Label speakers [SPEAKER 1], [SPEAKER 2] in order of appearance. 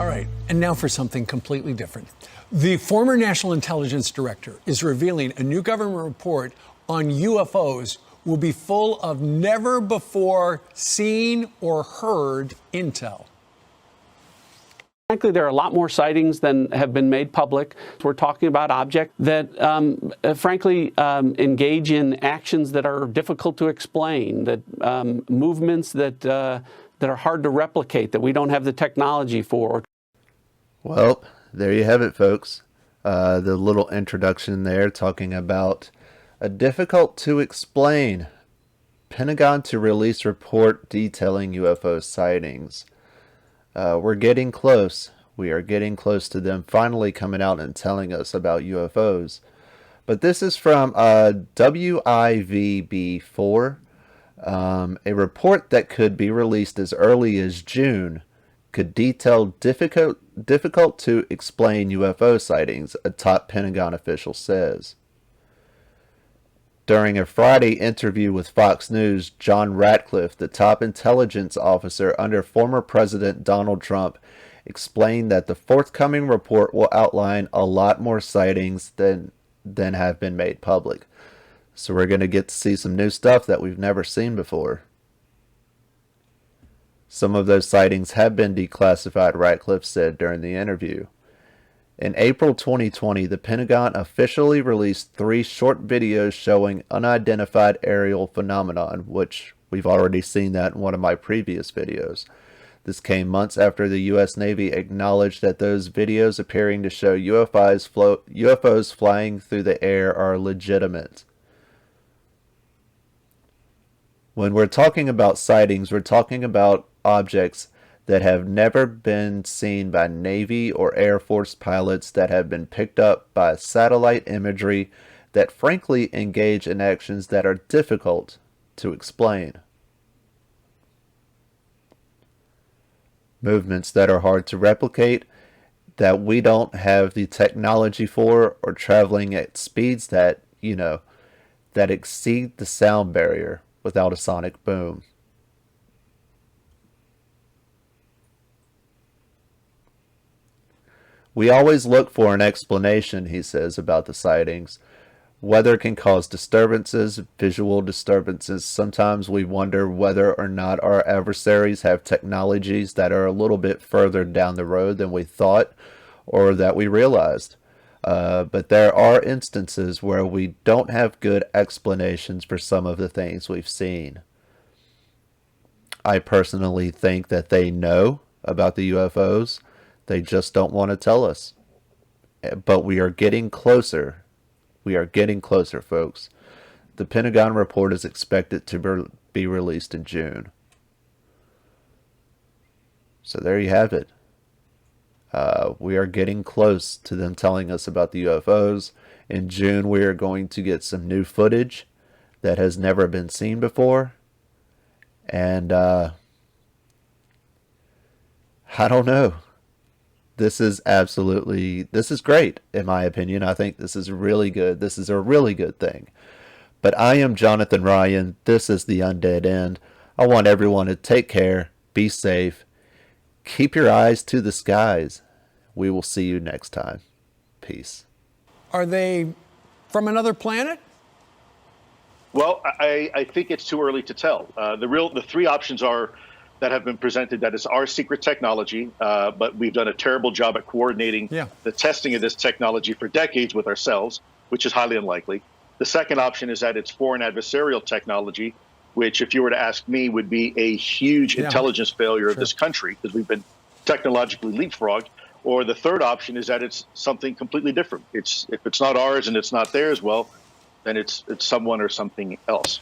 [SPEAKER 1] All right, and now for something completely different. The former National Intelligence Director is revealing a new government report on UFOs will be full of never before seen or heard intel.
[SPEAKER 2] Frankly, there are a lot more sightings than have been made public. We're talking about objects that, engage in actions that are difficult to explain, that movements that are hard to replicate, that we don't have the technology for.
[SPEAKER 3] Well, there you have it, folks. The little introduction there talking about a difficult to explain Pentagon to release report detailing UFO sightings. We're getting close. We are getting close to them finally coming out and telling us about UFOs. But this is from WIVB4, a report that could be released as early as June could detail difficult to explain UFO sightings, a top Pentagon official says. During a Friday interview with Fox News, John Ratcliffe, the top intelligence officer under former President Donald Trump, explained that the forthcoming report will outline a lot more sightings than have been made public. So we're going to get to see some new stuff that we've never seen before. Some of those sightings have been declassified, Ratcliffe said during the interview. In April 2020, the Pentagon officially released 3 short videos showing unidentified aerial phenomenon, which we've already seen that in one of my previous videos. This came months after the U.S. Navy acknowledged that those videos appearing to show UFOs flying through the air are legitimate. When we're talking about sightings, we're talking about objects that have never been seen by Navy or Air Force pilots, that have been picked up by satellite imagery, that frankly engage in actions that are difficult to explain. Movements that are hard to replicate, that we don't have the technology for, or traveling at speeds that, that exceed the sound barrier without a sonic boom. We always look for an explanation, he says, about the sightings. Weather can cause disturbances, visual disturbances. Sometimes we wonder whether or not our adversaries have technologies that are a little bit further down the road than we thought or that we realized. But there are instances where we don't have good explanations for some of the things we've seen. I personally think that they know about the UFOs. They just don't want to tell us. But we are getting closer. We are getting closer, folks. The Pentagon report is expected to be released in June. So there you have it. We are getting close to them telling us about the UFOs. In June, we are going to get some new footage that has never been seen before. And I don't know. This is great, in my opinion. I think this is really good. This is a really good thing. But I am Jonathan Ryan. This is The Undead End. I want everyone to take care, be safe, keep your eyes to the skies. We will see you next time. Peace.
[SPEAKER 1] Are they from another planet?
[SPEAKER 4] Well, I think it's too early to tell. The 3 options that have been presented, that is our secret technology, but we've done a terrible job at coordinating the testing of this technology for decades with ourselves, which is highly unlikely. The second option is that it's foreign adversarial technology, which, if you were to ask me, would be a huge intelligence failure of this country, because we've been technologically leapfrogged. Or the third option is that it's something completely different. If it's not ours and it's not theirs, well, then it's someone or something else.